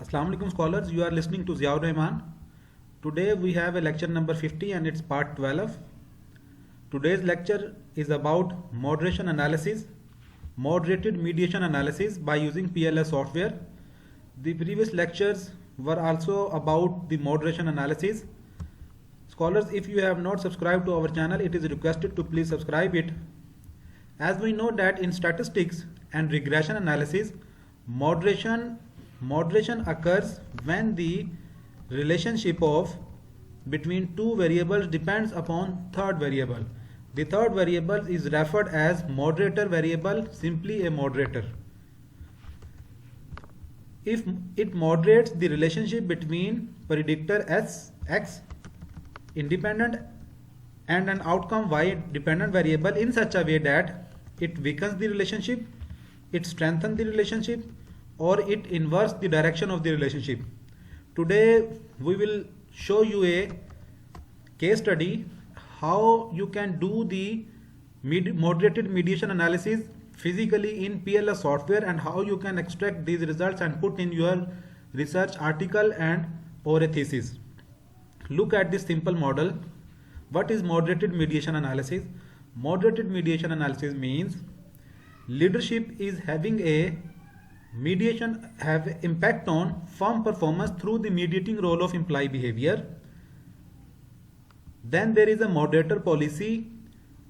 Assalamu alaikum scholars, you are listening to Ziaur Rahman. Today we have a lecture number 50 and it's part 12. Today's lecture is about moderation analysis, moderated mediation analysis by using PLS software. The previous lectures were also about the moderation analysis. Scholars, if you have not subscribed to our channel, it is requested to please subscribe it. As we know that in statistics and regression analysis, moderation occurs when the relationship of between two variables depends upon third variable. The third variable is referred as moderator variable, simply a moderator. If it moderates the relationship between predictor x independent and an outcome y dependent variable in such a way that it weakens the relationship, it strengthens the relationship, or it inverts the direction of the relationship. Today we will show you a case study how you can do the moderated mediation analysis physically in PLS software and how you can extract these results and put in your research article and or a thesis. Look at this simple model. What is moderated mediation analysis? Moderated mediation analysis means leadership is having a mediation have impact on firm performance through the mediating role of employee behavior. Then there is a moderator policy.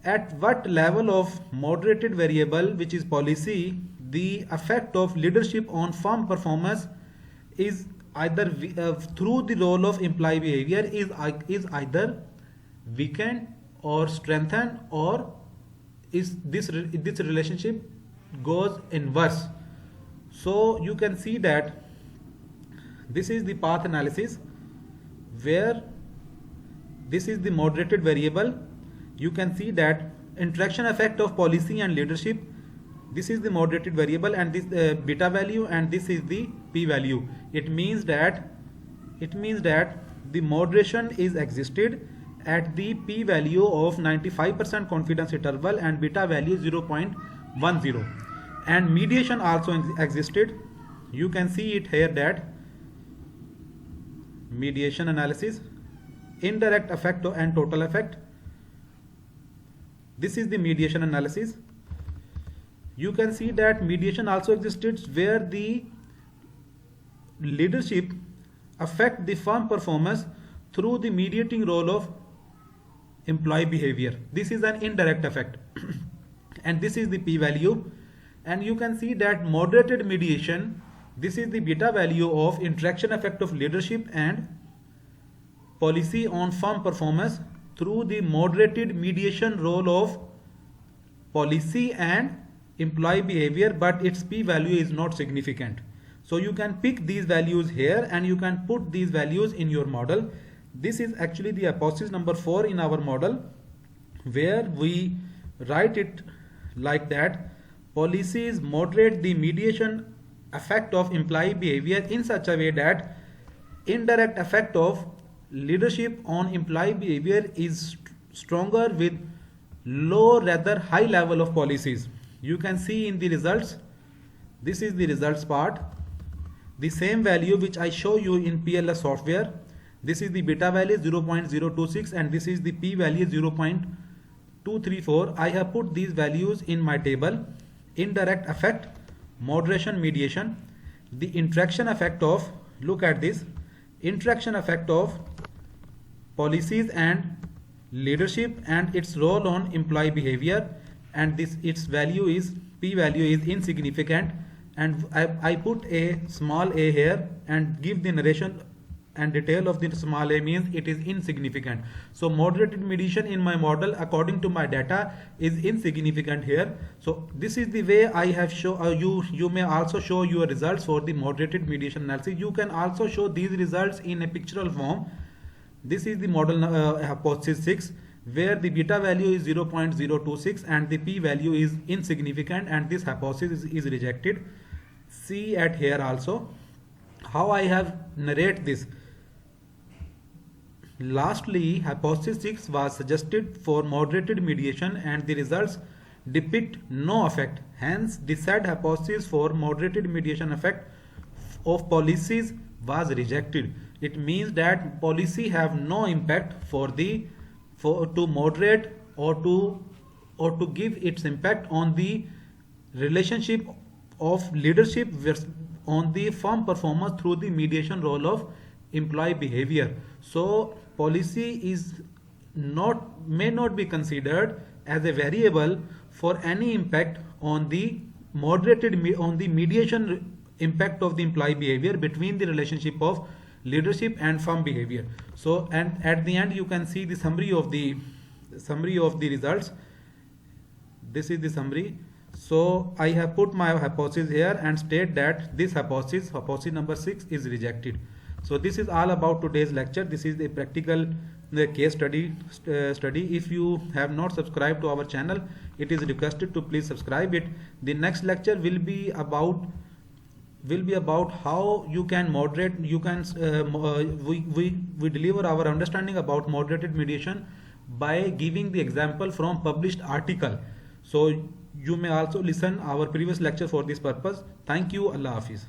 At what level of moderated variable, which is policy, the effect of leadership on firm performance is either through the role of employee behavior is either weakened or strengthened, or is this relationship goes inverse. So you can see that this is the path analysis where this is the moderated variable. You can see that interaction effect of policy and leadership, this is the moderated variable, and this beta value, and this is the p value. It means that the moderation is existed at the p value of 95% confidence interval and beta value 0.10, and mediation also existed. You can see it here that mediation analysis, indirect effect and total effect. This is the mediation analysis. You can see that mediation also existed where the leadership affect the firm performance through the mediating role of employee behavior. This is an indirect effect and this is the p value. And you can see that moderated mediation, this is the beta value of interaction effect of leadership and policy on firm performance through the moderated mediation role of policy and employee behavior, but its p value is not significant. So you can pick these values here and you can put these values in your model. This is actually the hypothesis number 4 in our model, where we write it like that: policies moderate the mediation effect of employee behavior in such a way that indirect effect of leadership on employee behavior is stronger with low rather high level of policies. You can see in the results, this is the results part, the same value which I show you in PLS software. This is the beta value 0.026 and this is the p value 0.234. I have put these values in my table. Indirect effect, moderation, mediation, the interaction effect of, look at this, interaction effect of policies and leadership and its role on employee behavior, and this its value is p value is insignificant, and I put a small a here and give the narration and detail of the small a means it is insignificant. So moderated mediation in my model according to my data is insignificant here. So this is the way I have show you may also show your results for the moderated mediation analysis. You can also show these results in a pictorial form. This is the model hypothesis 6, where the beta value is 0.026 and the p value is insignificant, and this hypothesis is rejected. See at here also how I have narrate this. Lastly, hypothesis 6 was suggested for moderated mediation and the results depict no effect. Hence, the said hypothesis for moderated mediation effect of policies was rejected. It means that policy have no impact for to moderate or to give its impact on the relationship of leadership on the firm performance through the mediation role of employee behavior. So policy is not may not be considered as a variable for any impact on the on the mediation impact of the employee behavior between the relationship of leadership and firm behavior. So, and at the end you can see the summary of the results. This is the summary. So I have put my hypothesis here and state that this hypothesis number 6 is rejected. So this is all about today's lecture. This is a practical case study. If you have not subscribed to our channel, it is requested to please subscribe it. The next lecture will be about how you can moderate. We deliver our understanding about moderated mediation by giving the example from published article. So you may also listen our previous lecture for this purpose. Thank you. Allah Hafiz.